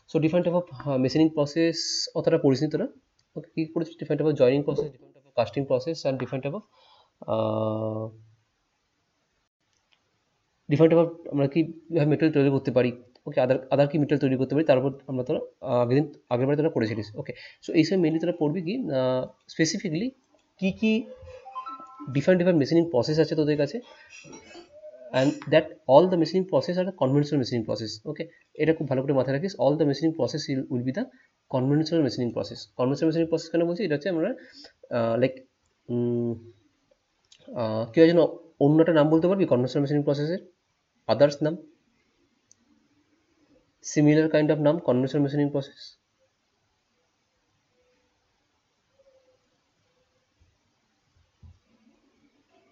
So different type of machining process অতটা পড়িস নি তোরা? ওকে, কি পড়েছিস? Different type of joining process, different type of casting process and different type of আমরা কীভাবে মেটেরিয়াল তৈরি করতে পারি। ওকে, আদার কি মেটেরিয়াল তৈরি করতে পারি তার উপর আমরা তোরা আগের বারে তোরা পড়েছিলিস। ওকে, সো এইসব মেনলি তোরা পড়বি কি স্পেসিফিকলি কী ডিফারেন্ট মেশিনিং প্রসেস আছে তোদের কাছে, and that all the machining process are the conventional machining process. Okay, এটা খুব ভালো করে মাথায় রাখিস, all the machining process will be the conventional machining process. conventional machining process কেন বলছি? এটা হচ্ছে আমরা লাইক কেউ যেন অন্য একটা নাম বলতে পারবি conventional machining process-এর আদার্স নাম, সিমিলার কাইন্ড অফ নাম conventional machining process?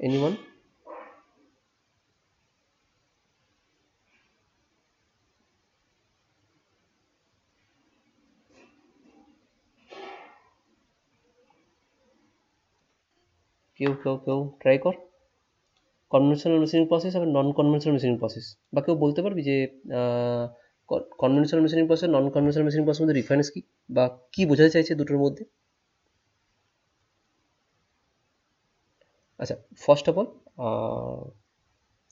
Anyone? কেউ ট্রাই কর। কনভেনশনাল মেশিনিং প্রসেস আবার নন কনভেনশনাল মেশিনিং প্রসেস, বা কেউ বলতে পারবি যে কনভেনশনাল মেশিনিং প্রসেস নন কনভেনশনাল মেশিনিং প্রসেসের মধ্যে ডিফারেন্স কি, বা কি বোঝাতে চাইছে দুটোর মধ্যে? আচ্ছা, ফার্স্ট অফ অল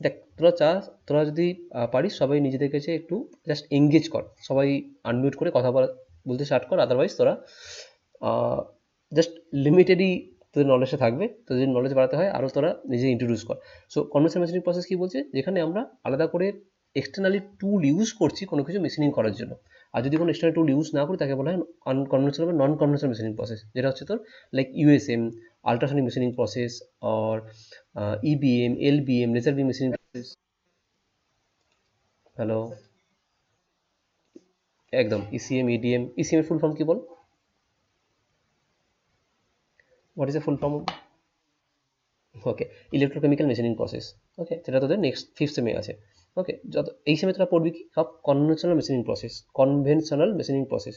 দেখ, তোরা যদি পারিস সবাই নিজেদের কাছে একটু জাস্ট এঙ্গেজ কর, সবাই আনমিউট করে কথা বলতে স্টার্ট কর। আদারওয়াইজ তোরা জাস্ট লিমিটেডই তোদের নলেজটা থাকবে, তোদের যদি নলেজ বাড়াতে হয় আরও তোরা নিজে ইন্ট্রোডিউস কর। সো কনভেনশনাল মেশিনিং প্রসেস কী বলছে? যেখানে আমরা আলাদা করে এক্সটার্নালি টুল ইউজ করছি কোনো কিছু মেশিনিং করার জন্য, আর যদি কোনো এক্সটার্নাল টুল ইউজ না করি তাকে বলা হয় আনকনভেনশনাল বা নন কনভেনশনাল মেশিনিং প্রসেস, যেটা হচ্ছে তোর like USM, ultrasonic machining process, or EBM, LBM, laser beam machining process. Hello, একদম ইসিএম, ইডিএম। ইসিএম এর ফুল ফর্ম কি বল? What is a full form? Okay, electrochemical machining process. Okay, যেটা তোদের next fifth সেমে আছে। ওকে, এই সেমে তোরা পড়বি কি সব conventional machining process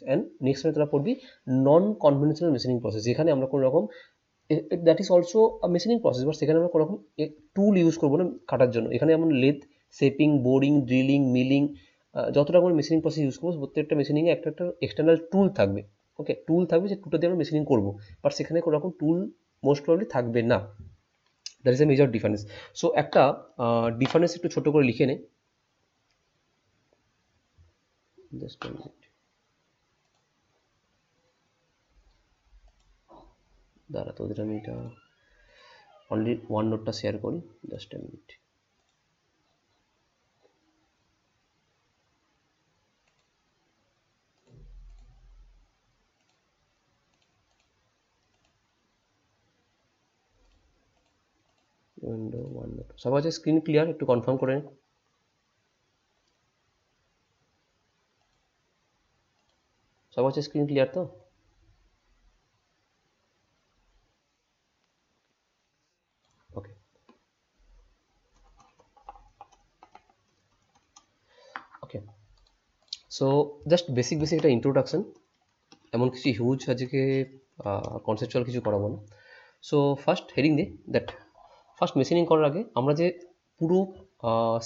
and next সেমে তোরা পড়বি নন কনভেনশনাল মেশিনিং প্রসেস, যেখানে আমরা কোনো রকম that is also machining process, but সেখানে আমরা কোনো রকম টুল ইউজ করবো না কাটার জন্য। এখানে আমরা লেথ, শেপিং, বোরিং, ড্রিলিং, মিলিং, যত রকমের মেশিনিং প্রসেস ইউজ করবো প্রত্যেকটা মেশিনিংয়ে একটা এক্সটার্নাল টুল থাকবে। ওকে, টুল থাকবে, যে টুলটা দিয়ে আমরা মেশিনিং করবো, বাট সেখানে কোনো রকম টুল মোস্ট প্রবলি থাকবে না। That is a major difference. So একটা ডিফারেন্স একটু ছোট করে লিখে নে। জাস্ট দাঁড়া, তোদের আমি এটা অনলি ওয়ান নোটটা শেয়ার করি, just a minute. Window one note সবার আছে? Screen clear? একটু কনফার্ম করে নে। সবার আছে স্ক্রিন ক্লিয়ার তো? Okay, okay, so just basic একটা ইন্ট্রোডাকশন, এমন কিছু হিউজ আজকে কনসেপচুয়াল কিছু করাবো না। সো ফার্স্ট হেডিং দে দ্যাট ফার্স্ট মেশিনিং করার আগে আমরা যে পুরো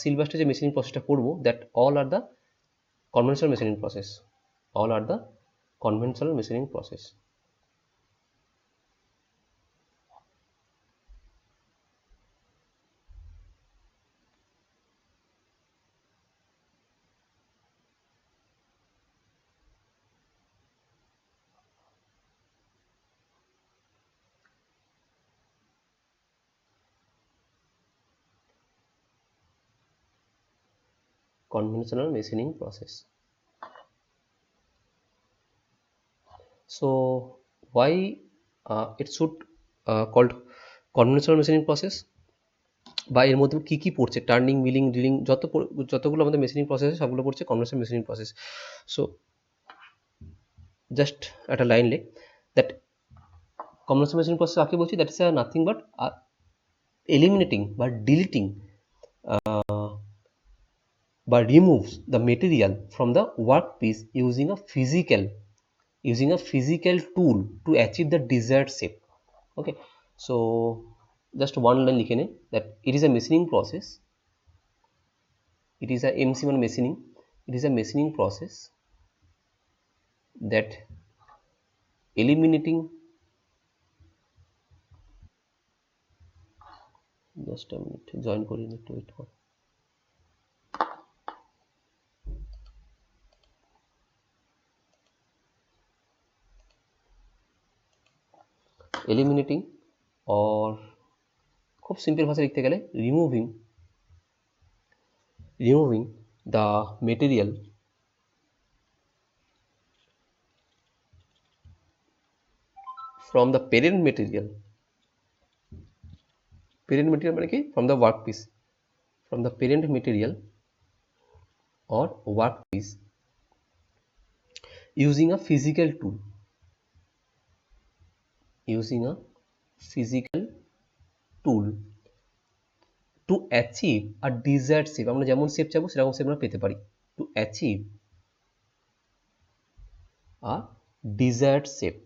সিলেবাসটা যে মেশিনিং প্রসেসটা করবো, that all are the conventional machining process, all are the conventional machining process. Conventional machining process. So why it should called conventional machining process, বা এর মধ্যে কি কি পড়ছে? টার্নিং, মিলিং, ড্রিলিং, যতগুলো আমাদের মেশিনিং প্রসেস আছে সবগুলো পড়ছে conventional machining process. So just একটা লাইন লেখ দ্যাট কনভেনশনাল মেশিনিং প্রসেস কাকে বলছি? That is nothing but eliminating বা ডিলিটিং বা removes the material from the workpiece using a physical tool to achieve the desired shape. Okay, so just one line লিখে নে that it is a machining process, it is a MC মানে machining, it is a machining process that eliminating, just a minute, join করি একটু wait কর, eliminating or খুব simple ভাষায় লিখতে গেলে removing the material from the parent material মানে কি, from the workpiece, from the parent material or workpiece using a physical tool, to achieve a desired shape. আমরা যেমন শেপ চাইবো সেরকম শেপ আমরা পেতে পারি। to achieve a desired shape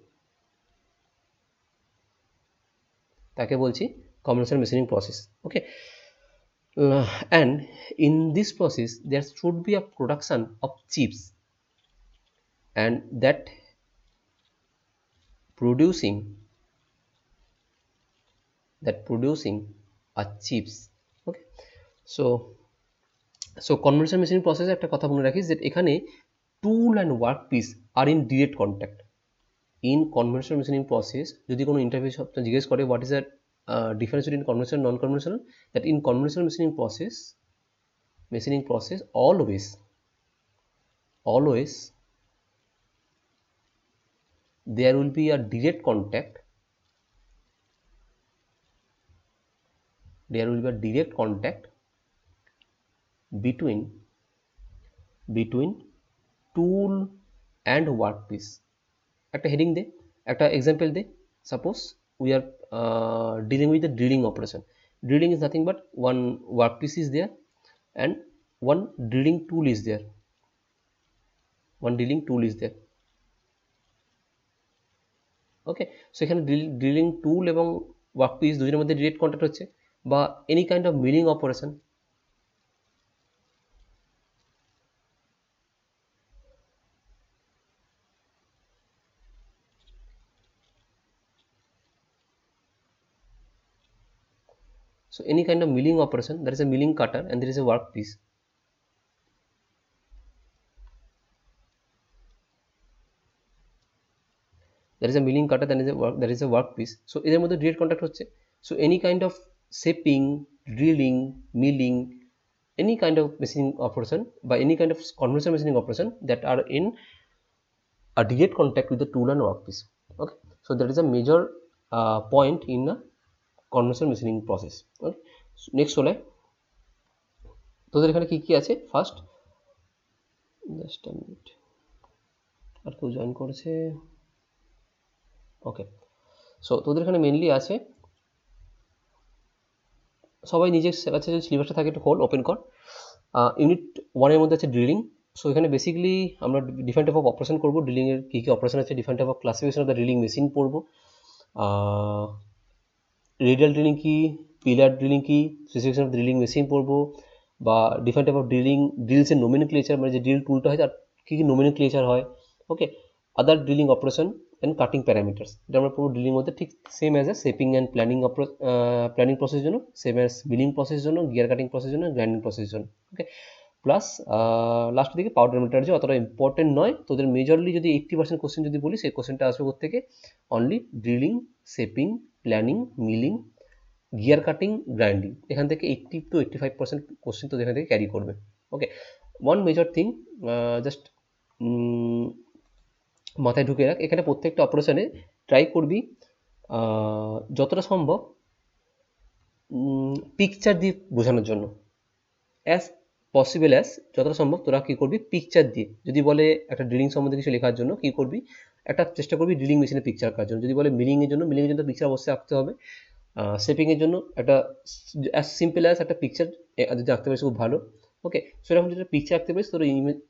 তাকে বলছি conventional machining process. Okay, and in this process there should be a production of chips, and that producing a chips. Okay, so conventional machining process একটা কথা মনে রাখিস যে এখানে tool and workpiece are in direct contact. In conventional machining process যদি কোনো interview জিজ্ঞেস করে what is the difference between conventional and non-conventional, that in conventional machining process always there will be a direct contact between tool and workpiece. একটা heading দে, একটা example দে। Suppose we are dealing with the drilling operation. Drilling is nothing but one workpiece is there and one drilling tool is there. Okay, so এখানে drilling tool এবং workpiece দুজনের মধ্যে direct contact হচ্ছে, বা any kind of milling operation. So any kind of milling operation, there is a milling cutter and there is a workpiece. There is a milling cutter, there is a workpiece. So এদের মধ্যে direct contact হচ্ছে. So any kind of shaping, drilling, milling, any kind of machining operation by any kind of conventional machining operation that are in a direct contact with the tool and workpiece. Okay, so that is a major point in a conventional machining process. Okay, so next হলে তোদের এখানে কি কি আছে, first just a minute, আর কেউ join করেছে? ওকে, so তোদের এখানে মেনলি আছে, সবাই নিজের কাছে যে সিলেবাসটা থাকে একটু খোল, ওপেন কর। ইউনিট 1 এর মধ্যে আছে ড্রিলিং। সো এখানে বেসিক্যালি আমরা ডিফারেন্ট টাইপ অফ অপারেশন করবো, ড্রিলিংয়ের কী কী অপারেশন আছে, different type of classification of the drilling machine পড়বো, রেডিয়াল ড্রিলিং কি, পিলার ড্রিলিং কি, স্পেসিফিকেশন অফ ড্রিলিং মেশিন পড়বো, বা ডিফারেন্ট টাইপ অফ ড্রিলসের নোমেনক্লেচার, মানে যে ড্রিল টুলটা হয় তার কী কী নোমেনক্লেচার হয়। Okay, other drilling operation and cutting parameters, এটা আমরা পুরো ড্রিলিং মধ্যে ঠিক same as a shaping and planing process জন্য, সেম অ্যাজ মিলিং প্রসেস জন্য, গিয়ার কাটিং প্রসেস জন্য, গ্রাইন্ডিং প্রসেস জন্য। ওকে, প্লাস লাস্টের দিকে পাউডার মেটালজি অতটা ইম্পর্টেন্ট নয় তোদের, মেজরলি যদি 80% কোশ্চেন যদি বলি, সেই কোশ্চেনটা আসবে কোত্থেকে, only drilling, shaping, planning, milling, gear cutting, grinding, এখান থেকে 80 to 85% কোশ্চেন তো এখান থেকে ক্যারি করবে। ওকে, ওয়ান মেজর থিং জাস্ট মাথায় ঢুকে রাখ, এখানে প্রত্যেকটা অপারেশনে ট্রাই করবি যতটা সম্ভব পিকচার দিয়ে বোঝানোর জন্য, অ্যাজ পসিবল অ্যাজ যতটা সম্ভব তোরা কী করবি, পিকচার দিয়ে। যদি বলে একটা ড্রিলিং সম্বন্ধে কিছু লেখার জন্য কী করবি, একটা চেষ্টা করবি ড্রিলিং মেশিনের পিকচার আঁকার জন্য। যদি বলে মিলিংয়ের জন্য পিকচার অবশ্যই আঁকতে হবে। শেপিংয়ের জন্য একটা অ্যাজ সিম্পল অ্যাজ একটা পিকচার যদি আঁকতে পারিস খুব ভালো। ওকে, সেরকম যদি পিকচার আঁকতে পারিস তোর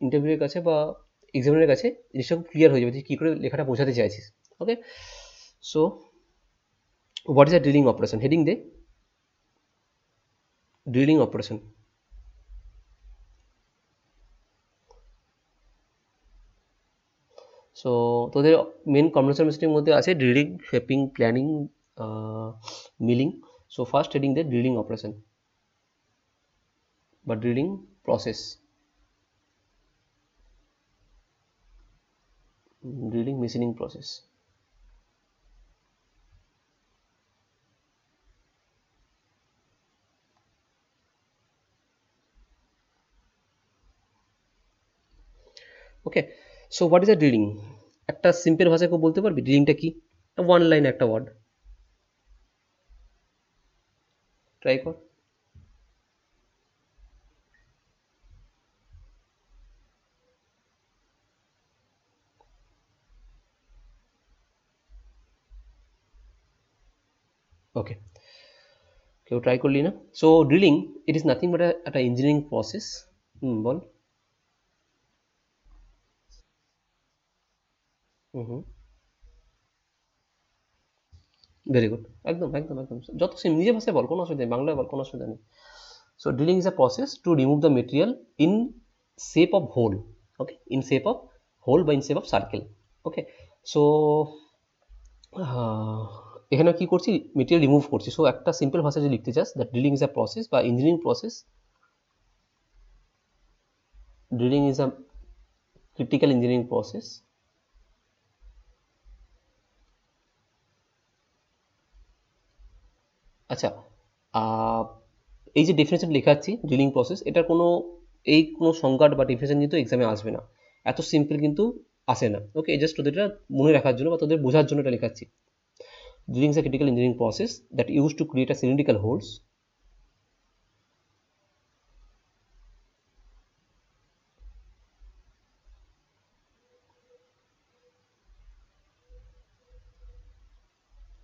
ইন্টারভিউয়ের কাছে বা এক্সামিনের কাছে জিনিসটা খুব ক্লিয়ার হয়ে যাবে যে কী করে লেখাটা বোঝাতে চাইছিস। Okay, so what is a drilling operation, heading দে, ড্রিলিং অপারেশন। সো তোদের মেন কম্বিনেশন মেশিনের মধ্যে আছে drilling, shaping, planning, milling. So first heading দের ড্রিলিং অপারেশন বা drilling process, drilling machining process. Okay, so what is a drilling? একটা simple ভাষায় কেউ বলতে পারবি ড্রিলিংটা কি? ওয়ান লাইন একটা ওয়ার্ড, ট্রাই কর। ওকে, কেউ ট্রাই করলি না? So drilling it is nothing but একটা ইঞ্জিনিয়ারিং প্রসেস। বল। হুম। ভেরি গুড, একদম একদম একদম, যত সেম নিজের ভাষায় বল, কোনো অসুবিধা নেই, বাংলায় বল, কোনো অসুবিধা নেই। So drilling is a process to remove the material in shape of hole. Okay, in shape of hole বা in shape of circle. Okay, so এখানে কি করছি, মেটেরিয়াল রিমুভ করছি। সো একটা সিম্পল ভাষায় যদি লিখতে চাস, that drilling is a process বা engineering process, drilling is a critical engineering process. আচ্ছা, এই যে ডেফিনেশন লেখাচ্ছি ড্রিলিং প্রসেস, এটার কোনো সংজ্ঞা বা ডেফিনেশন কিন্তু এক্সামে আসবে না, এত সিম্পল কিন্তু আসে না। ওকে, জাস্ট তোদের এটা মনে রাখার জন্য বা তোদের বোঝার জন্য এটা লেখাচ্ছি। Drilling is a critical engineering process that used to create a cylindrical holes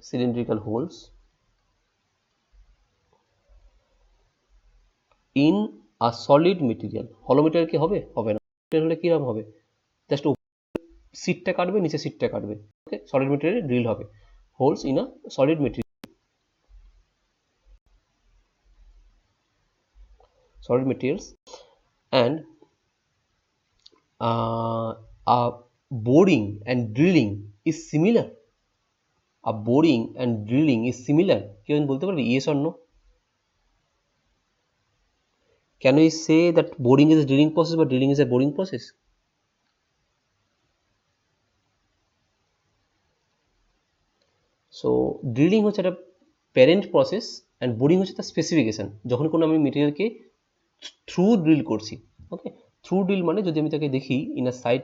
cylindrical holes in a solid material. hollow material কি হবে? হবে না। material হলে কিরকম হবে? জাস্ট সিটটা কাটবে, নিচে সিটটা কাটবে। ওকে, সলিড মেটেরিয়ালে ড্রিল হবে। Holes in a solid material, solid materials, and a boring and drilling is similar. A boring and drilling is similar. কেউ বলতে পারবি yes or no? Can we say that boring is a drilling process but drilling is a boring process? So drilling হচ্ছে একটা parent process and boring হচ্ছে তার specification. যখন কোনো আমি মেটেরিয়ালকে থ্রু ড্রিল করছি, ওকে, থ্রু ড্রিল মানে যদি আমি তাকে দেখি in a side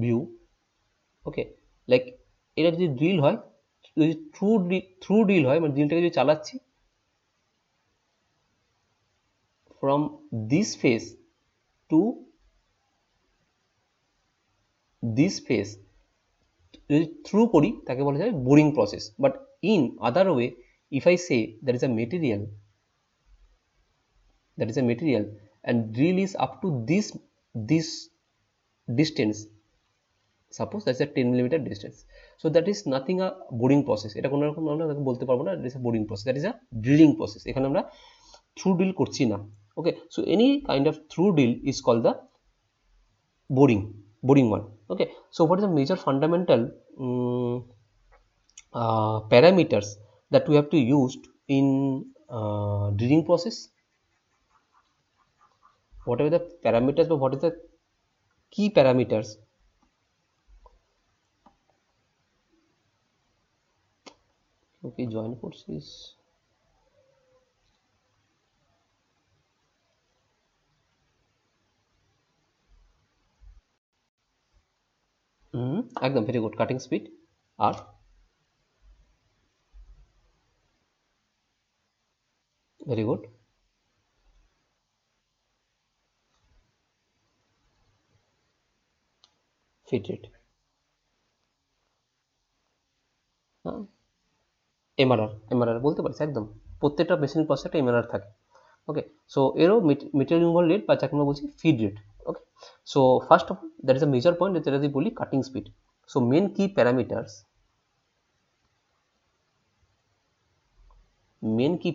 view, okay, like এটা যদি ড্রিল হয়, যদি থ্রু ড্রিল হয় মানে ড্রিলটাকে যদি চালাচ্ছি from this face to this face, যদি থ্রু করি তাকে বলা যায় boring process. But in other way, if I say that is a material, and drill is up to this distance, suppose that's a 10 mm distance, so that is nothing a boring process, এটা কোনো রকম আমরা বলতে পারবো না that is a boring process, that is a drilling process। এখানে আমরা through drill করছি না। Okay, so any kind of through drill is called the boring one। okay, so what is the major fundamental parameters that we have to use in drilling process? What are the parameters, but what is the key parameters? Okay, join forces, একদম very good, cutting speed আর very good feed rate, হ্যাঁ, MRR বলতে পারিস একদম, প্রত্যেকটা machine প্রসেসে একটা MRR থাকে। ওকে, সো এরও মেটেরিয়াল রিমুভাল রেট বা যাকে আমরা বলছি feed rate. Okay, so first of all that is a major point, যেটা যদি বলি cutting speed. So main key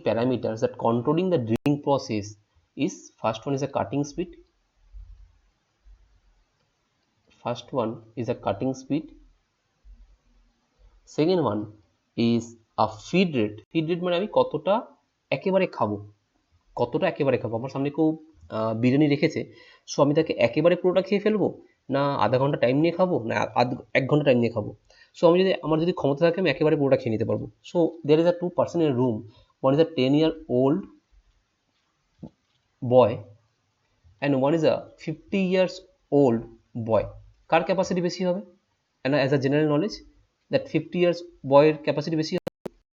parameters that controlling the drilling process is, first one is a cutting speed, First one is a cutting speed. Second one is a feed rate. Feed rate মানে আমি কতটা একেবারে খাবো, কতটা একেবারে খাবো। আমার সামনে কেউ বিরিয়ানি রেখেছে, সো আমি তাকে একেবারে পুরোটা খেয়ে ফেলবো, না আধা ঘন্টা টাইম নিয়ে খাবো, না 1 ঘন্টা টাইম নিয়ে খাবো। সো আমার যদি ক্ষমতা থাকে আমি একেবারে পুরোটা খেয়ে নিতে পারবো। So there is a 2 person in a room. One is a 10-year-old boy and one is a 50 years old boy. Car capacity বেশি হবে? and as a general knowledge that 50 years boy এর ক্যাপাসিটি বেশি হবে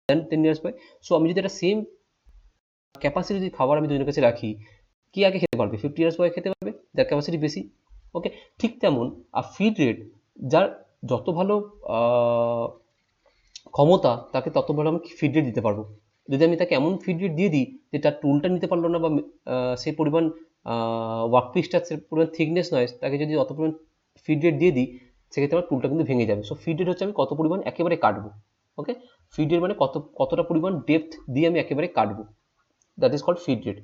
than 10 years boy. So আমি যদি একটা same capacity যদি খাবার আমি দুজনের কাছে রাখি, কি আগে খেতে পারবে? 50 ইয়ার্স বয় খেতে পারবে, যার ক্যাপাসিটি বেশি। ওকে, ঠিক তেমন আর ফিড রেট, যার যত ভালো ক্ষমতা তাকে তত ভালো আমি ফিড রেট দিতে পারবো। যদি আমি তাকে এমন ফিড রেট দিয়ে দিই যে তার টুলটা নিতে পারলো না, বা সেই পরিমাণ ওয়ার্কপিসটা সে পরিমাণ থিকনেস নয়, তাকে যদি অত পরিমাণ ফিড রেট দিয়ে দিই, সেক্ষেত্রে আমার টুলটা কিন্তু ভেঙে যাবে। সো ফিড রেট হচ্ছে আমি কত পরিমাণ একেবারে কাটবো। ওকে, ফিড রেট মানে কতটা পরিমাণ ডেপথ দিয়ে আমি একেবারে কাটবো, that is called feed rate.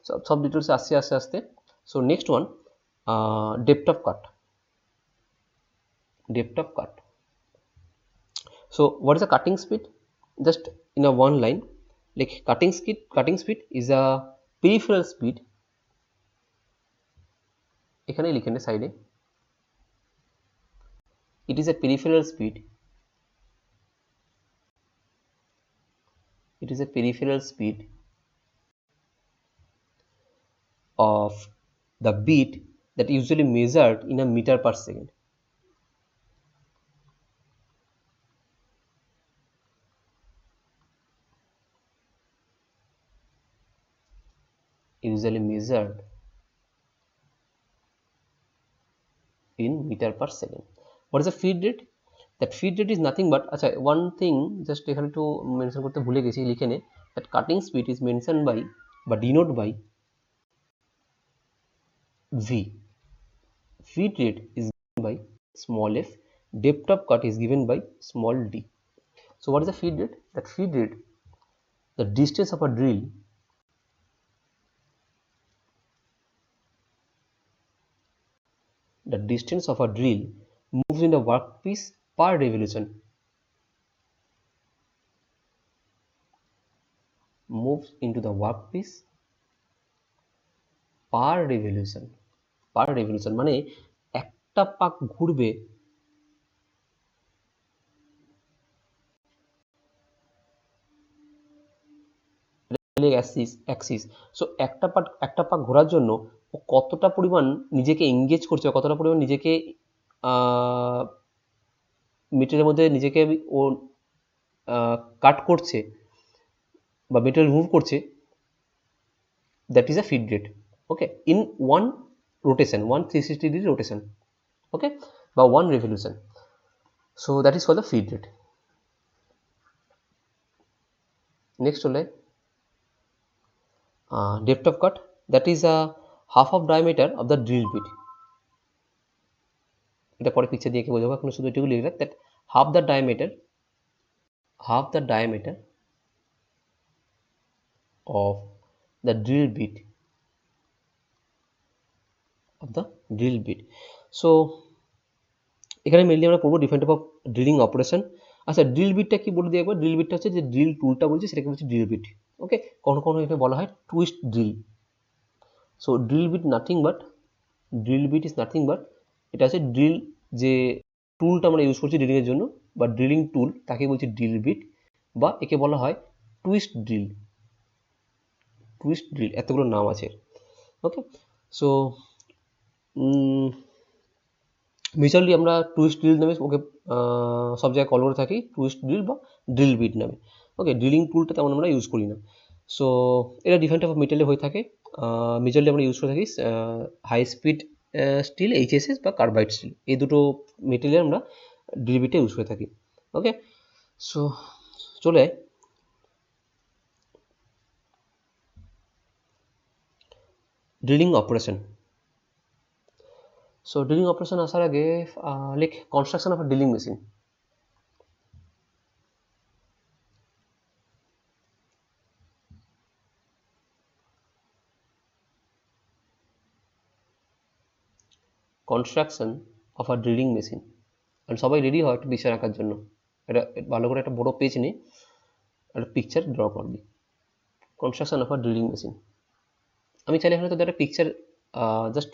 So সব ডিটেলস আসতে so next one, depth of cut. So what is a cutting speed? Just in a one line, like cutting speed is a peripheral speed. এখানে লিখেন সাইডে, it is a peripheral speed. It is a peripheral speed of the beat that usually measured in a meter per second. Usually measured in meter per second. What is a feed rate? That feed rate is nothing but, আচ্ছা one thing just এখানে একটু mention করতে ভুলে গেছি, লিখে নে, that cutting speed is mentioned by বা denote by V. Feed rate is given by small f. Depth of cut is given by small d. So what is the feed rate? That feed rate, the distance of a drill, moves in the workpiece per revolution. Moves into the workpiece per revolution. মানে একটা পাক ঘুরবে Axis. So একটা পাক ঘোরার জন্য ও কতটা পরিমাণ নিজেকে এঙ্গেজ করছে, কতটা পরিমাণ নিজেকে মেটেরিয়ালের মধ্যে নিজেকে ও কাট করছে বা মেটেরিয়াল মুভ করছে, that is a feed rate. Okay, in one rotation, 360 degree rotation, okay, বা one revolution. So that is called the feed rate. Next হলে depth of cut, that is a half of diameter of the drill bit. এটা পরে picture দিয়ে কি বোঝাবো, এখন শুধু এটুকু লিখে রাখ, that half the diameter of the drill bit so এখানে মেইনলি আমরা পড়বো different type of drilling operation. আচ্ছা, ড্রিল বিটটা কি বলে দিই একবার। ড্রিল বিটটা হচ্ছে যে ড্রিল টুলটা বলছি সেটাকে বলছি ড্রিল বিট। ওকে, কখনো এখানে বলা হয় twist drill. So drill bit is nothing but এটা হচ্ছে ড্রিল, যে টুলটা আমরা ইউজ করছি ড্রিলিংয়ের জন্য বা ড্রিলিং টুল, তাকে বলছি ড্রিল বিট, বা একে বলা হয় টুইস্ট ড্রিল। এতগুলো নাম আছে। ওকে, সো মেজরলি আমরা টুইস্ট ড্রিল নামে ওকে সব জায়গায় কল করে থাকি, টুইস্ট ড্রিল বা ড্রিল বিট নামে। ওকে, ড্রিলিং টুলটা তেমন আমরা ইউজ করি না। সো এটা ডিফারেন্ট টাইপ অফ মেটেরিয়ালে হয়ে থাকে। মেজরলি আমরা ইউজ করে থাকি হাই স্পিড স্টিল, HSS বা কার্বাইড স্টিল, এই দুটো মেটেরিয়াল আমরা ড্রিল বিটে ইউজ করে থাকি। ওকে, সো চলে drilling operation. So drilling operation আসার আগে like construction of a drilling machine. Construction of a drilling machine. কারণ সবাই রেডি হয় একটা পিকচার আঁকার জন্য। এটা ভালো করে একটা বড় পেজ নিয়ে একটা পিকচার ড্র করবি। Construction of a drilling machine. আমি চাইলে এখানে তোদের একটা পিকচার জাস্ট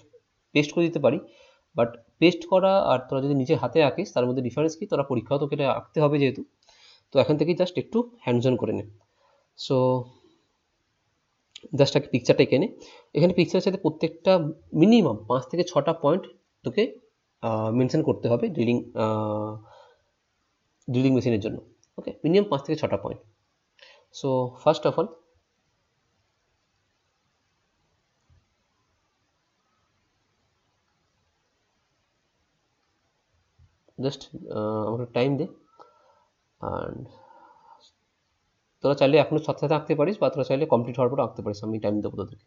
পেস্ট করে দিতে পারি, বাট পেস্ট করা আর তোরা যদি নিজে হাতে আঁকিস তার মধ্যে ডিফারেন্স কি, তোরা পরীক্ষাও তোকে এটা আঁকতে হবে যেহেতু, তো এখান থেকেই জাস্ট একটু হ্যান্ডস অন করে নে। সো জাস্ট একটা পিকচারটা এঁকে নে। এখানে পিকচারের সাথে প্রত্যেকটা মিনিমাম 5 থেকে 6টা পয়েন্ট তোকে মেনশন করতে হবে ড্রিলিং মেশিনের জন্য। ওকে, মিনিমাম 5 থেকে 6টা point. So first of all just আমাকে টাইম দে। অ্যান্ড তোরা চাইলে এখনো সাথে সাথে আঁকতে পারিস, বা তোরা চাইলে কমপ্লিট হওয়ার পর আঁকতে পারিস, আমি টাইম দেবো তোদেরকে।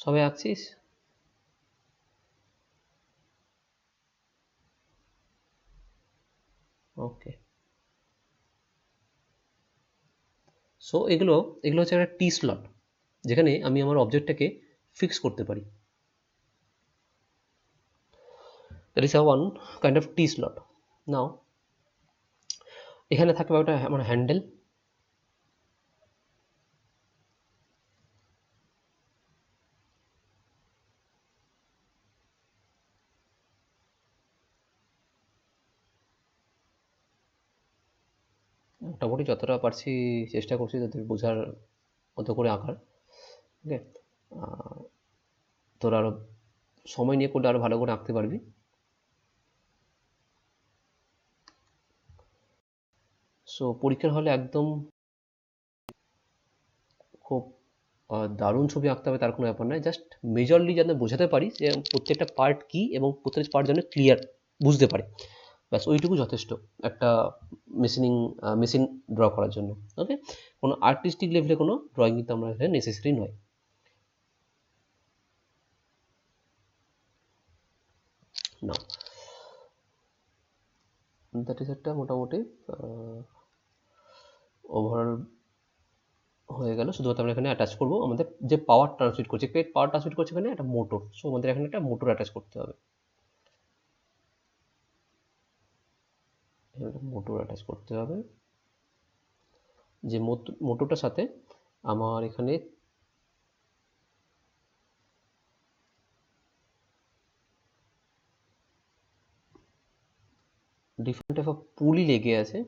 সবাই আঁকছিস? ওকে। সো এগুলো এগুলো হচ্ছে একটা টি স্লট, যেখানে আমি আমার অবজেক্টটাকে ফিক্স করতে পারি। That is a one kind of T slot. Now এখানে থাকবে একটা আমার হ্যান্ডেল, মোটামুটি যতটা পারছি চেষ্টা করছি তাদের বোঝার মতো করে আঁকার। ওকে, তোরা আরো সময় নিয়ে করলে আরো ভালো করে আঁকতে পারবি। সো পরীক্ষার হলে একদম খুব দারুণ ছবি আঁকতে হবে তার কোনো ব্যাপার নয়, জাস্ট মেজরলি যেন বোঝাতে পারি যে প্রত্যেকটা পার্ট কী এবং প্রত্যেকটা পার্ট যেন ক্লিয়ার বুঝতে পারে, ব্যাস ওইটুকু যথেষ্ট একটা মেশিন ড্র করার জন্য। ওকে, কোনো আর্টিস্টিক লেভেলে কোনো ড্রয়িং কিন্তু আমরা এখানে নেসেসারি নয়। না, দ্যাট ইজ একটা মোটামুটি ওভারঅল হয়ে গেল। শুধুমাত্র আমরা এখানে অ্যাটাচ করবো আমাদের যে পাওয়ার ট্রান্সমিট করছে, পাওয়ার ট্রান্সমিট করছে এখানে একটা মোটর। সো আমাদের এখানে একটা মোটর অ্যাটাচ করতে হবে, মোটর অ্যাটাচ করতে হবে। যে মোটরটার সাথে আমার এখানে ডিফারেন্ট টাইপ অফ পুলি লেগে আছে।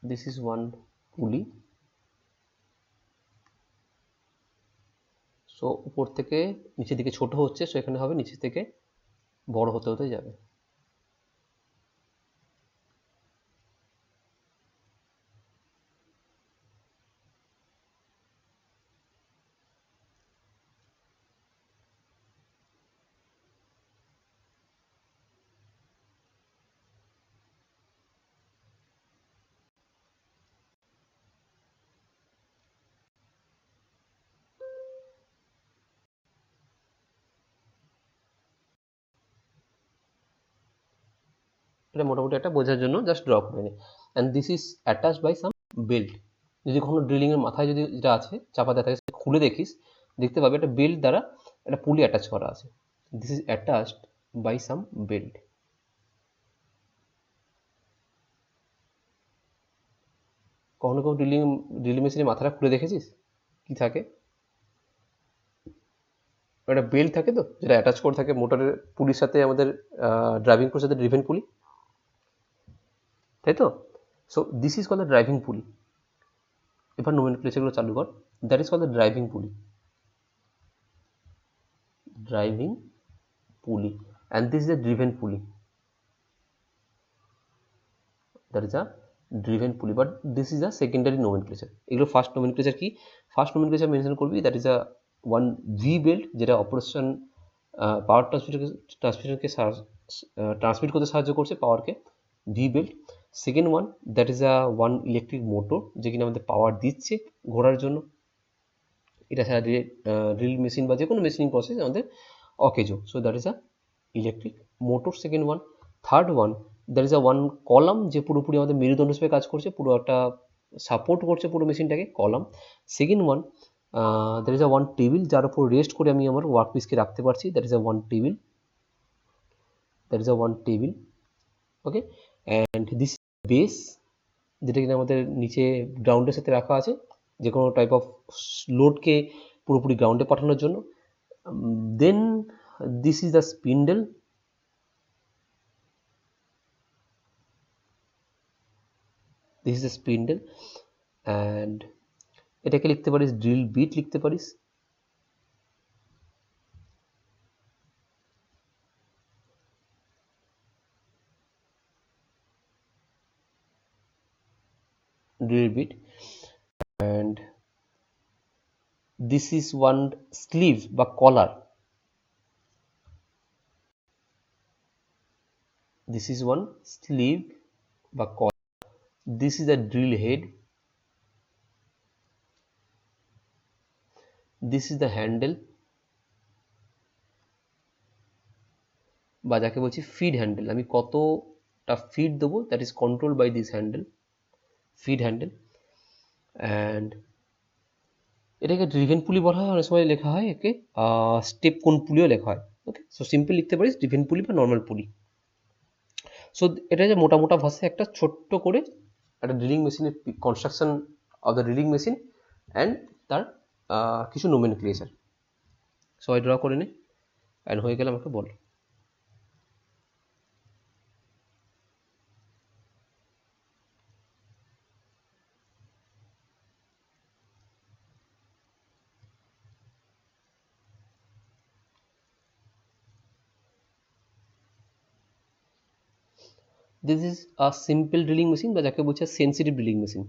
দিস ইজ ওয়ান পুলি। সো উপর থেকে নিচের দিকে ছোট হচ্ছে, সো এখানে হবে নিচের থেকে বড় হতে হতে যাবে। এটা মোটামুটি একটা বোঝার জন্য জাস্ট ড্র করে নিই। And this is attached by some belt. যদি কখনো ড্রিলিংয়ের মাথায় যদি যেটা আছে চাপা দেওয়া থাকে খুলে দেখিস, দেখতে পাবি একটা বেল্ট দ্বারা একটা পুলি অ্যাটাচ করা আছে। This is attached by some belt. কখনো কখনো ড্রিলিং মেশিনের মাথাটা খুলে দেখেছিস কি থাকে? একটা বেল্ট থাকে তো যেটা অ্যাটাচ করে থাকে মোটরের পুলির সাথে, আমাদের ড্রাইভিং পুলির সাথে ড্রিভেন পুলি, তাই তো? So this is call the driving pulley. এবার নোমেনক্লেচারগুলো চালু কর। That is call the driving pulley. Driving pulley, and this is the driven pulley. That is a driven pulley, but this is a secondary nomenclature. এগুলো first nomenclature কি? First nomenclature mention করবি, that is a one V belt, যেটা operation power ট্রান্সমিশনকে transmit করতে সাহায্য করছে পাওয়ারকে, V belt. Second one, that is a one electric motor, যে কিনা আমাদের পাওয়ার দিচ্ছে ঘোরার জন্য। এটা ছাড়া ড্রিল মেশিন বা যে কোনো মেশিনিং প্রসেস আমাদের অকেজো। So that is a electric motor, second one. Third one, that is a one column, যে পুরোপুরি আমাদের মেরুদণ্ড হিসেবে কাজ করছে, পুরো একটা সাপোর্ট করছে পুরো মেশিনটাকে, column. Second one, that is a one table, যার উপর রেস্ট করে আমি আমার ওয়ার্ক পিসকে রাখতে পারছি, that is a one table. That is a one table. Okay, and this base, যেটা কিনা আমাদের নিচে গ্রাউন্ডের সাথে রাখা আছে, যে কোনো টাইপ অফ লোডকে পুরোপুরি গ্রাউন্ডে পাঠানোর জন্য। Then this is the spindle. This is the spindle, and এটাকে লিখতে পারিস ড্রিল বিট, লিখতে পারিস। Drill bit, and this is one sleeve বা collar. This is one sleeve বা collar. This is the drill head. This is the handle, বা যাকে বলছি ফিড হ্যান্ডেল। আমি কতটা ফিড দেবো, that is control by this handle, feed handle. And এটাকে driven pulley বলা হয়, অনেক সময় লেখা হয় একে স্টেপ কোন পুলিও লেখা হয়। ওকে, সো সিম্পল লিখতে পারিস ড্রিভেন পুলি বা নর্মাল পুলি। সো এটা যে মোটা মোটা ভাষায় একটা ছোট্ট করে একটা ড্রিলিং মেশিনের construction of the drilling machine and তার কিছু নোমেনক্লেচার। সবাই ড্র করে নে, অ্যান্ড হয়ে গেলে আমাকে বল। This is a simple drilling machine বা যাকে বলছে সেন্সিটিভ ড্রিলিং মেশিন।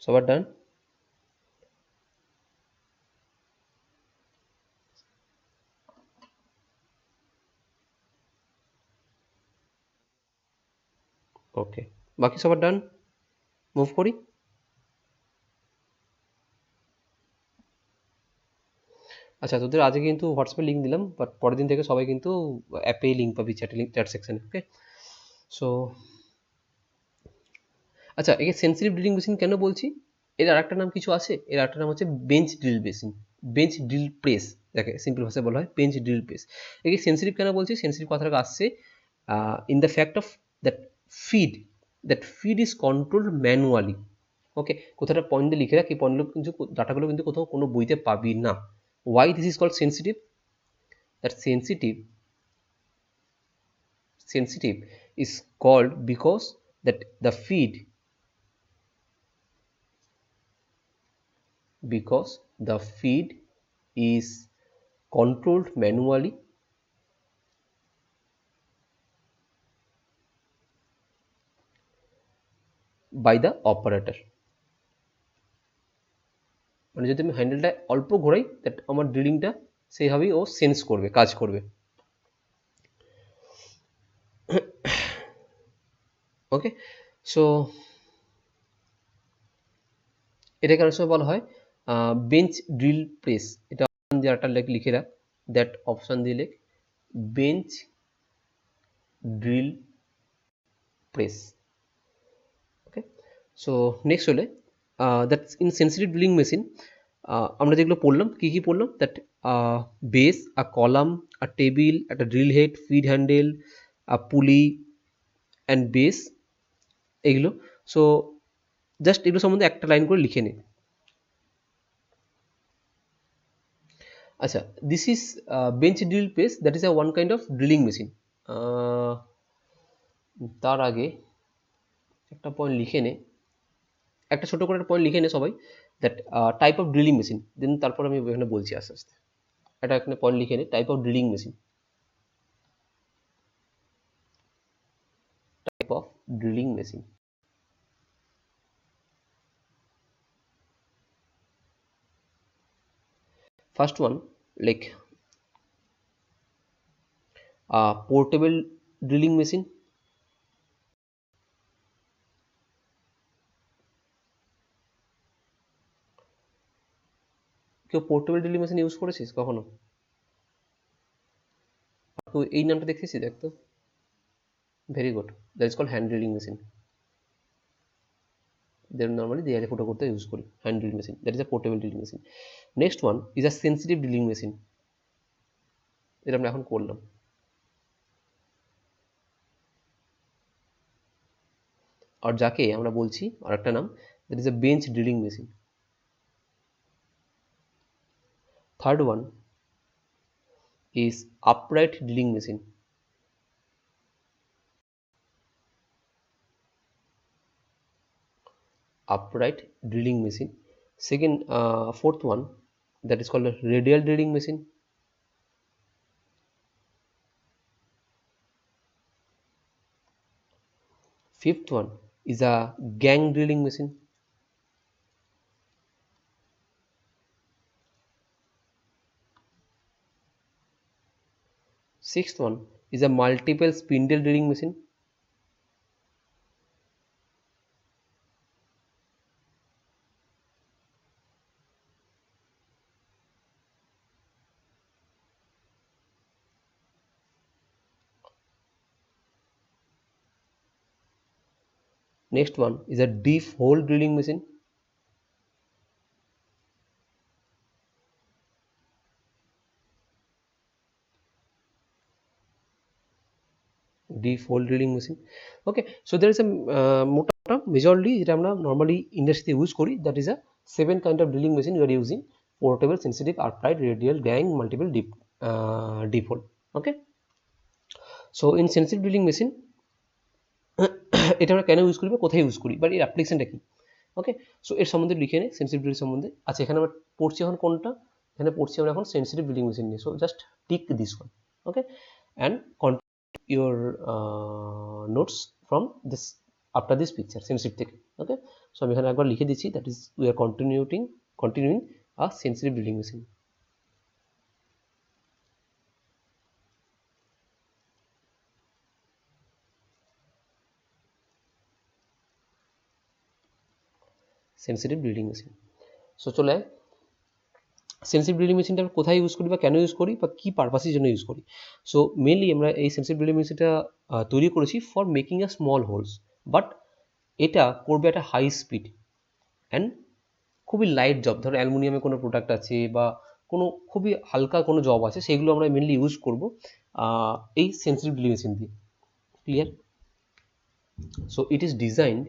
সবার ডান? ওকে, বাকি সবার ডান? মুভ করি। আচ্ছা, তোদের আজকে কিন্তু হোয়াটসঅ্যাপে লিঙ্ক দিলাম, বাট পরের দিন থেকে সবাই কিন্তু অ্যাপেই লিঙ্ক পাবি, চ্যাটে লিঙ্ক, চ্যাট সেকশনে। ওকে, সো আচ্ছা, একে সেন্সিটিভ ড্রিলিং মেশিন কেন বলছি? এর আরেকটা নাম কিছু আছে, এর আরেকটা নাম হচ্ছে bench drill machine, bench drill press, যাকে সিম্পল ভাষায় বলা হয় বেঞ্চ ড্রিল প্রেস। একে সেন্সিটিভ কেন বলছি? সেন্সিটিভ কথাটা আসছে in the fact of that feed that feed is controlled manually. Okay, কোথাটা পয়েন্ট দিয়ে লিখে রাখ, এই পয়েন্টগুলো কিন্তু, ডাটাগুলো কিন্তু কোথাও কোনো বইতে পাবি না। Why this is called sensitive? That sensitive is called because that the feed is controlled manually by the operator। মানে যদি আমি হ্যান্ডেলটা অল্প ঘোরাই, দ্যাট আমার ড্রিলিংটা সেইভাবেই ও সেন্স করবে, কাজ করবে। ওকে, সো এটাকে অনেক সময় বলা হয় বেঞ্চ ড্রিল প্রেস। এটা অপশন দিয়ে একটা লিখে রাখ, দ্যাট অপশন দিয়ে লেখ বেঞ্চ ড্রিল প্রেস। ওকে, সো নেক্সট হলে that in sensitive drilling machine আমরা যেগুলো পড়লাম, কী কী পড়লাম? That base, a column, a table, একটা ড্রিল হেড, ফিড হ্যান্ডেল, আ পুলি অ্যান্ড বেস, এগুলো। সো জাস্ট এগুলো সম্বন্ধে একটা লাইন করে লিখে নে। আচ্ছা, this is bench drill press, that is a one kind of drilling machine. তার আগে একটা পয়েন্ট লিখে নে, একটা ছোট করে একটা পয়েন্ট লিখে নে সবাই, that type of drilling machine, then তারপর আমি এখানে বলছি আস্তে আস্তে। একটা এখানে পয়েন্ট লিখে নে, type of drilling machine, type of drilling machine. First one, like portable drilling machine। কেউ পোর্টেবল ড্রিলিং মেশিন ইউজ করেছিস কখনো? তো এই নামটা দেখেছিস, দেখ তো। Very good, that is called hand drilling machine. Normally দেয়ালে ফুটো করতে ইউজ করি hand drill machine, that is a portable drilling machine. Next one is a sensitive drilling machine, এটা আমরা এখন করলাম। আর যাকে আমরা বলছি আর একটা নাম, that is a bench drilling machine. Third one is upright drilling machine. Upright drilling machine. Second, fourth one, that is called a radial drilling machine. Fifth one is a gang drilling machine. Sixth one is a multiple spindle drilling machine. Next one is a deep hole drilling machine. Deep hole drilling machine. Okay, so there is a মোটা majorly যেটা আমরা normally ইন্ডাস্ট্রিতে use করি, that is a 7 kind of drilling machine we are using: portable, sensitive, upright, radial, gang, multiple, deep hole. Okay, so in sensitive drilling machine এটা আমরা কেন use করি বা কোথায় ইউজ করি বা এর অ্যাপ্লিকেশনটা কি? ওকে, সো এর সম্বন্ধে লিখে নিই, সেন্সিটিভ ড্রিল সম্বন্ধে। আচ্ছা, এখানে আমরা পড়ছি এখন কোনটা? এখানে পড়ছি আমরা এখন সেন্সিটিভ ড্রিলিং মেশিন নিয়ে। So just tick this one. Okay, and continue your notes from this after this picture sensitive থেকে। ওকে, সো আমি এখানে একবার লিখে দিচ্ছি, that is we are continuing a sensitive drilling machine. Sensitive drilling machine. So চলে sensitive drilling মেশিনটা আমরা কোথায় ইউজ করি বা কেন ইউজ করি বা কী পারপাসের জন্য ইউজ করি? সো মেনলি আমরা এই সেন্সিটিভ ড্রিলিং মেশিনটা তৈরি করেছি for making a small holes, but এটা করবে একটা হাই স্পিড অ্যান্ড খুবই লাইট জব। ধরো অ্যালুমিনিয়ামের কোনো প্রোডাক্ট আছে বা কোনো খুবই হালকা কোনো জব আছে, সেগুলো আমরা মেনলি ইউজ করব এই সেন্সিটিভ ড্রিলিং মেশিন দিয়ে। Clear? So it is designed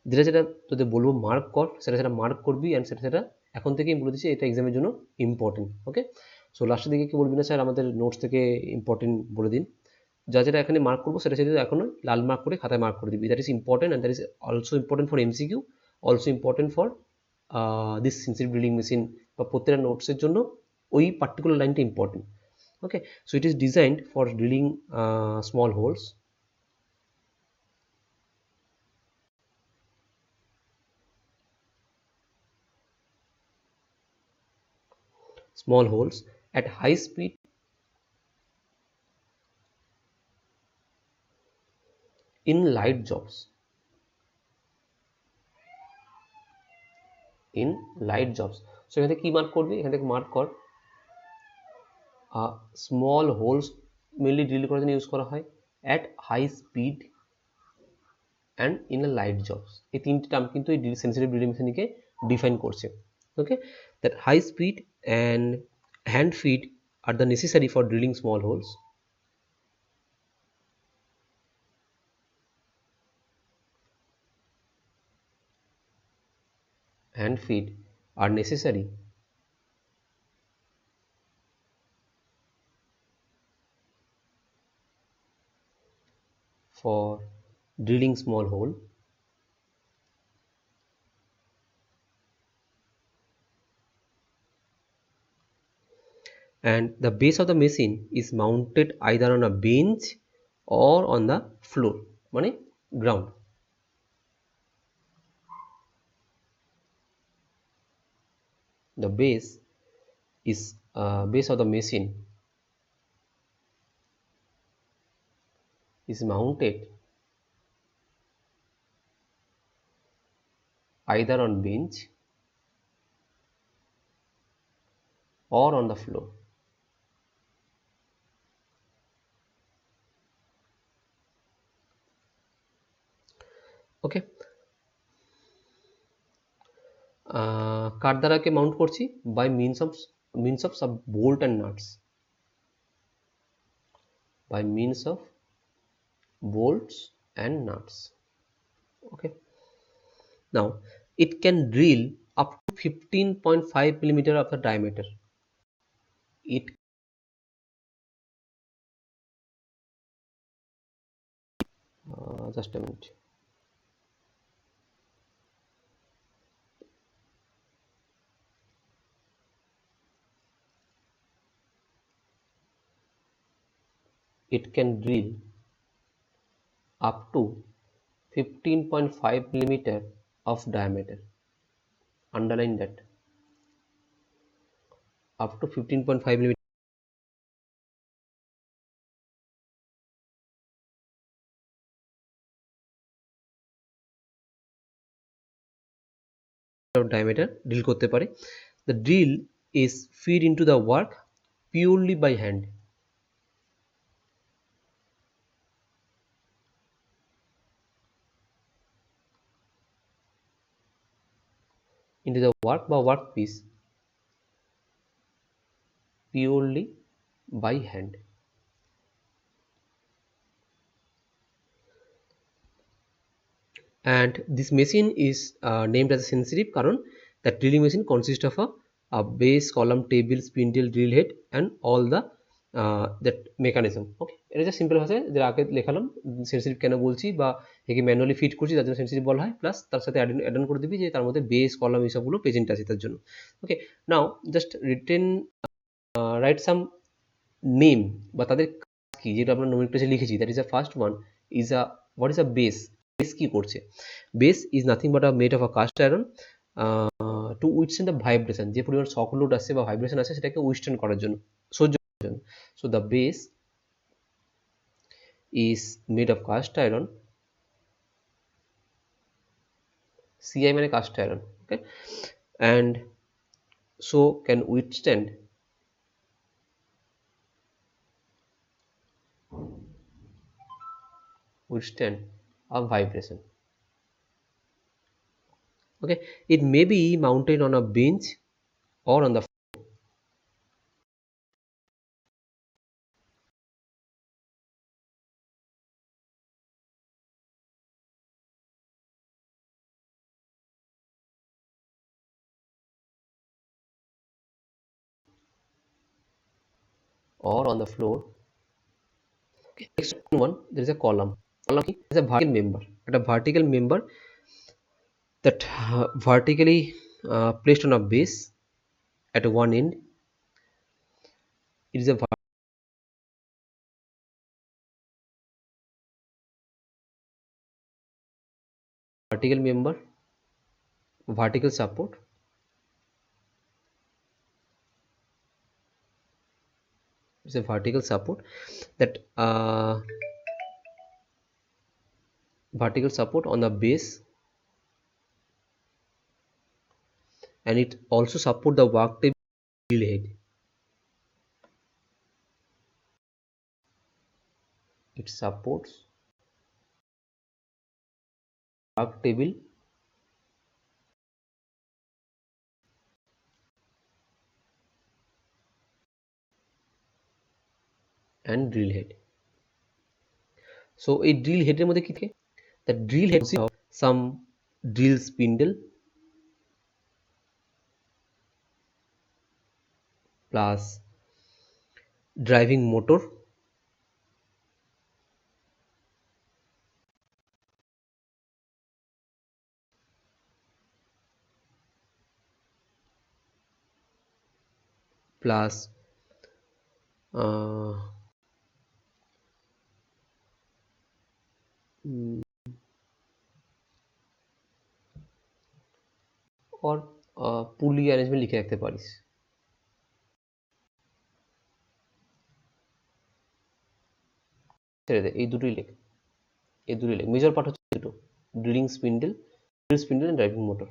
যেটা যেটা তোদের বলবো মার্ক কর, সেটা সেটা মার্ক করবি, অ্যান্ড সেটা সেটা এখন থেকেই বলে দিচ্ছি, এটা এক্সামের জন্য ইম্পর্টেন্ট। ওকে, সো লাস্টের দিকে কি বলবি না স্যার আমাদের নোটস থেকে ইম্পর্টেন্ট বলে দিন। যা যেটা এখানে মার্ক করবো সেটা সেটা এখনই লাল মার্ক করে খাতায় মার্ক করে দিবি। That is important, and that is also important for MCQ, also important for this sensitive drilling machine, বা প্রত্যেকটা নোটসের জন্য ওই পার্টিকুলার লাইনটা important. Okay, so it is designed for drilling small holes, at high speed in light jobs. So এখানে কি mark করবি? এখান থেকে মার্ক কর স্মল হোলস মেনলি ড্রিল করার জন্য ইউজ করা হয়, at high speed and in a light jobs. এই তিনটি টার্ম কিন্তু এই সেন্সিটিভ ড্রিলিং মেশিনকে ডিফাইন করছে। Okay, that high speed and hand feed are the necessary for drilling small holes, hand feet are necessary for drilling small hole, and the base of the machine is mounted either on a bench or on the floor, মানে ground. The base of the machine is mounted either on bench or on the floor. Okay, কার দ্বারা কে mount করছি? By means of some bolt and nuts, by means of bolts and nuts. Okay, now it can drill up to 15.5 millimeter of the diameter. It just a minute. It can drill up to 15.5 millimeter of diameter. Underline that. up to 15.5 millimeter of diameter drill করতে পারে. The drill is feed into the work purely by hand. Into the work বা workpiece purely by hand. And this machine is named as a sensitive কারণ that drilling machine consists of a base, column, table, spindle, drill head and all the that mechanism. ওকে, এটা just simple ভাষায় যেটা আগে লেখালাম sensitive কেন বলছি বা একে manually fit করছি তার জন্য সেন্সিটিভ বলা হয়, প্লাস তার সাথে অ্যাড অন করে দিবি যে তার মধ্যে বেস, কলাম এইসবগুলো প্রেজেন্ট আছে তার জন্য. Okay, now just written write some name বা তাদের কাজ কি যেটা আমরা নোমেনক্লেচারে লিখেছি. That is a first one is a what is a base. Base কি করছে? Base is nothing but a made of a cast iron to withstand the vibration. যে পরিমাণ শক লোড আসছে বা ভাইব্রেশন আসছে সেটাকে উইথস্ট্যান্ড করার জন্য, সহ্য করার জন্য. So the base is made of cast iron. CI মানে cast iron. Okay, and so can withstand a vibration. Okay, it may be mounted on a bench or on the floor. Okay, next one, there is a column. Column is a vertical member. At a vertical member that vertically placed on a base at one end. It is a vertical member, vertical support. It's a vertical support that vertical support on the base, and it also support the work table head. It supports work table and drill head. So এই drill head এর মধ্যে কি থাকে? The drill head consists of some drill spindle plus driving motor plus or pulley arrangement লিখে রাখতে পারিস. ছেড়ে দে, এই দুটোই লেখ, এই দুটোই লেখ. মেজর পার্ট হচ্ছে দুটো, drilling spindle, drill spindle and driving motor.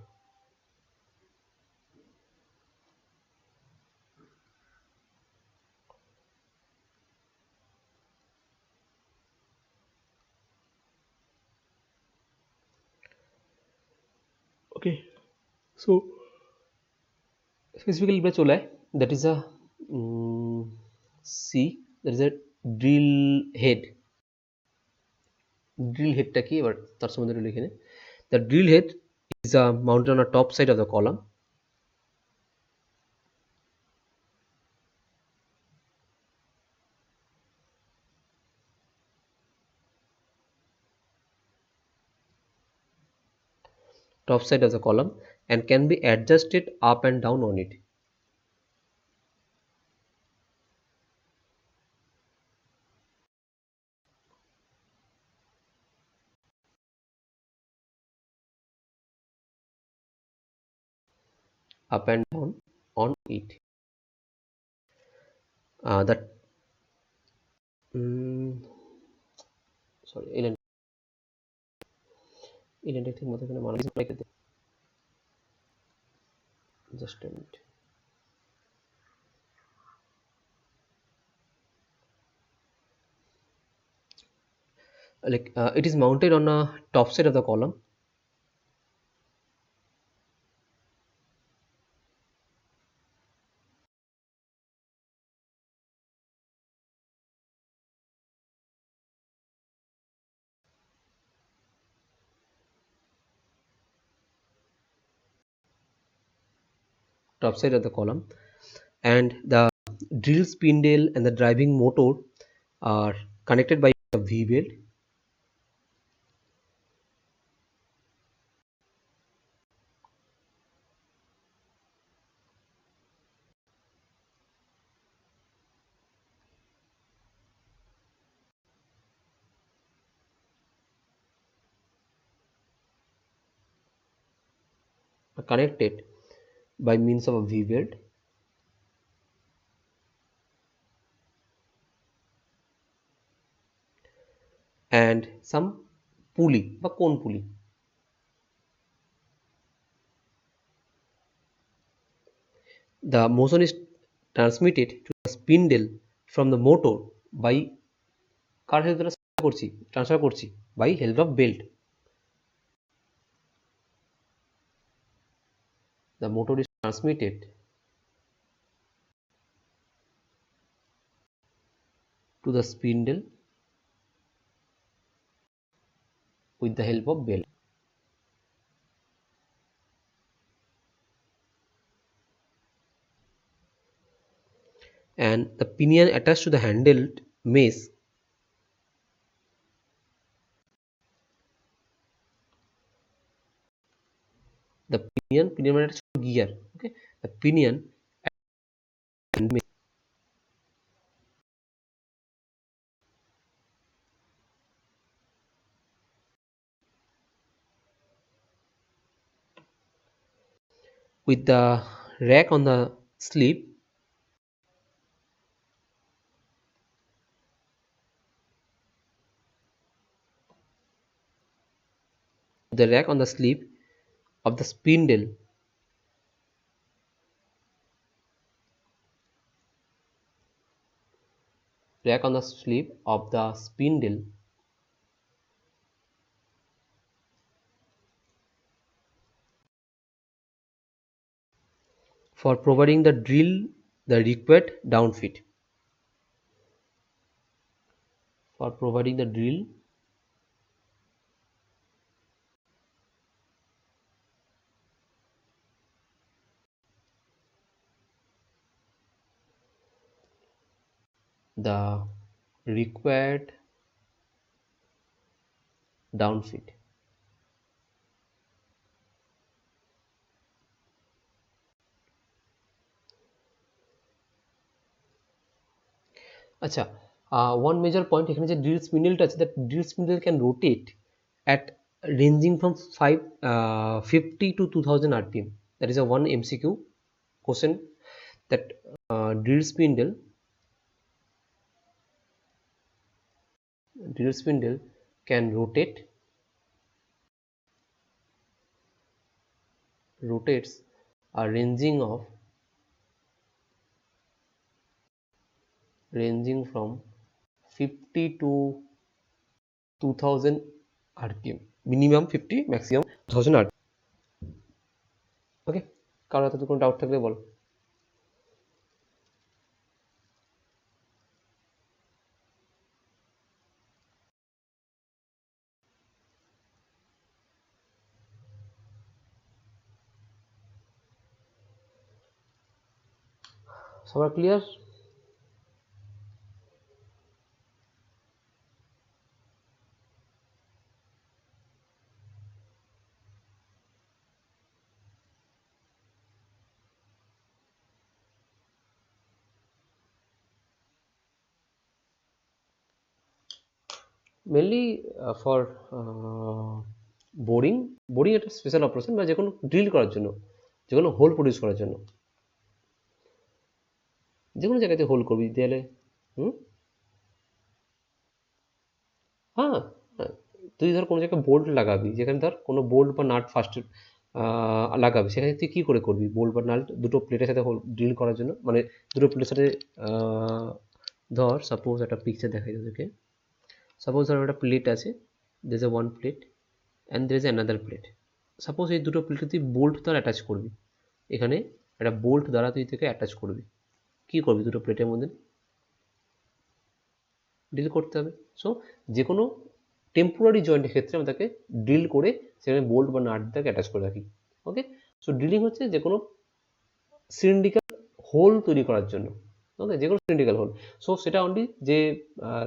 Okay, so specifically এবার চলে আয়. That is a C, that is a drill head. Drill headটা কি এবার তার সম্বন্ধে একটু লিখে নে. The drill head is mounted on a top side of the column. Top side of the column and can be adjusted up and down on it. Up and down on it. that sorry, এই লাইনটা ঠিক মতো এখানে মানা just a minute. Like it is mounted on a top side of the column. Top side of the column, and the drill spindle and the driving motor are connected by a V weld. Connected by means of a V weld, and some pulley বা কোন pulley. The motion is transmitted to the spindle from the motor by car help করছি transfer করছি by help of belt. The motor is transmitted to the spindle with the help of belt. And the pinion attached to the handled mesh, the pinion মানে একটা ছোট gear, okay, the pinion and mesh with the rack on the sleeve. The rack on the sleeve of the spindle rack on the sleeve of the spindle for providing the drill the required downfit. For providing the drill the required downfit. আচ্ছা, one major point এখানে যে drill spindle টা আছে, that drill spindle can rotate at ranging from 50 to 2000 rpm. That is a one MCQ question, that drill spindle can rotates a ranging from 50 to 2000 rpm, minimum 50, maximum 2000 rpm. ওকে, কারো এত কোনো doubt থাকলে বলো। সবার clear? Mainly for boring একটা special operation, বা যে কোনো ড্রিল করার জন্য, যে কোনো হোল প্রডিউস করার জন্য। যে কোনো জায়গাতে হোল করবি দেয়ালে। হুম। হ্যাঁ, হ্যাঁ, তুই ধর কোনো জায়গায় বোল্ট লাগাবি, যেখানে ধর কোনো বোল্ট বা নাট ফার্স্ট লাগাবি, সেখানে তুই কী করে করবি বোল্ট বা নাট দুটো প্লেটের সাথে হোল ড্রিল করার জন্য, মানে দুটো প্লেটের সাথে আহ, ধর সাপোজ একটা পিকচার দেখাই তোদেরকে। সাপোজ ধর একটা প্লেট আছে, there is a one plate and there is another plate. Suppose এই দুটো প্লেটে তুই বোল্ট দ্বারা অ্যাটাচ করবি, এখানে একটা বোল্ট দ্বারা তুই থেকে অ্যাটাচ করবি, কী করবি দুটো প্লেটের মধ্যে? ডিল করতে হবে। সো যে কোনো টেম্পোরারি জয়েন্টের ক্ষেত্রে আমরা তাকে ড্রিল করে সেখানে বোল্ট বা নাট দিয়ে অ্যাটাচ করে রাখি। ওকে, সো ড্রিলিং হচ্ছে যে কোনো সিলিন্ড্রিক্যাল হোল তৈরি করার জন্য। ওকে, যে কোনো সিলিন্ড্রিক্যাল হোল। সো সেটা অনলি যে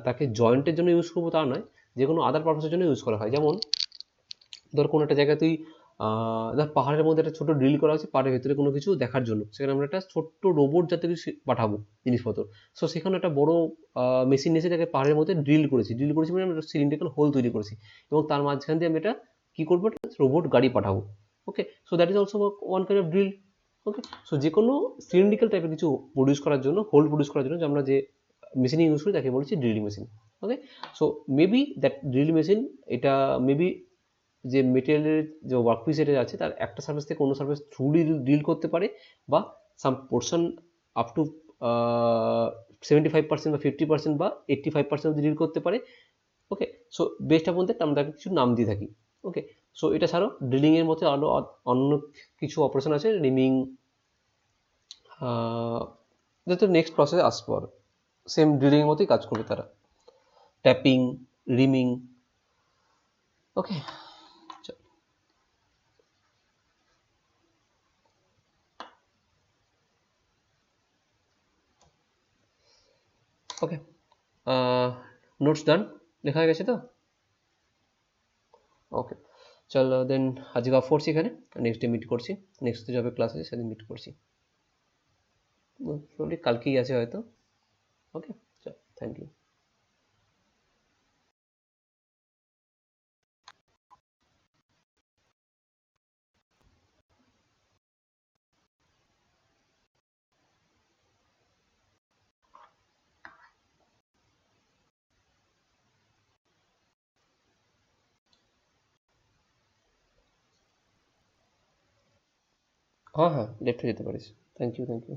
তাকে জয়েন্টের জন্য ইউজ করবো তা নয়, যে কোনো আদার পারপাসের জন্য ইউজ করা হয়। যেমন ধর কোনো একটা জায়গায় তুই ধর পাহাড়ের মধ্যে একটা ছোট ড্রিল করা আছে পাহাড়ের ভেতরে কোনো কিছু দেখার জন্য, সেখানে আমরা একটা ছোট্ট রোবট জাতীয় কিছু পাঠাবো জিনিসপত্র। সো সেখানে একটা বড় মেশিন এসে তাকে পাহাড়ের মধ্যে ড্রিল করেছি মানে আমরা সিলিন্ড্রিক্যাল হোল তৈরি করেছি, এবং তার মাঝখান দিয়ে আমি এটা কী করবো, একটা রোবট গাড়ি পাঠাবো। Okay, so that is also one kind of drill. Okay, so যে কোনো সিলিন্ড্রিক্যাল টাইপের কিছু প্রডিউস করার জন্য, হোল প্রডিউস করার জন্য যে আমরা যে মেশিন ইউজ করি তাকে বলছি drill machine. Okay, so maybe that drill machine, এটা মেবি যে মেটেরিয়ালের যে ওয়ার্কপিস এটা আছে তার একটা সার্ফেস থেকে অন্য সার্ফেস থ্রু ডিল করতে পারে, বা সাম পোর্শন আপ টু 75% বা 50% বা 85% অব্দি ডিল করতে পারে। ওকে, সো বেস্ট অফ দ্যাট আমরা তাকে কিছু নাম দিয়ে থাকি। ওকে, সো এটা ছাড়াও ড্রিলিংয়ের মধ্যে আরও অন্য কিছু অপারেশন আছে, রিমিং, যাতে নেক্সট প্রসেস আসবো আর সেম ড্রিলিংয়ের মতোই কাজ করবে তারা, ট্যাপিং, রিমিং। ওকে, ওকে, নোটস ডান, লেখা হয়ে গেছে তো? ওকে, চল দেন আজকে অফ করছি এখানে, নেক্সট ডে মিট করছি, নেক্সট যবে ক্লাস আছে সেদিন মিট করছি, মোটামুটি কালকেই আছে হয়তো। ওকে, চল, থ্যাংক ইউ। হ্যাঁ হ্যাঁ, লেফটে যেতে পারিস। Thank you, thank you.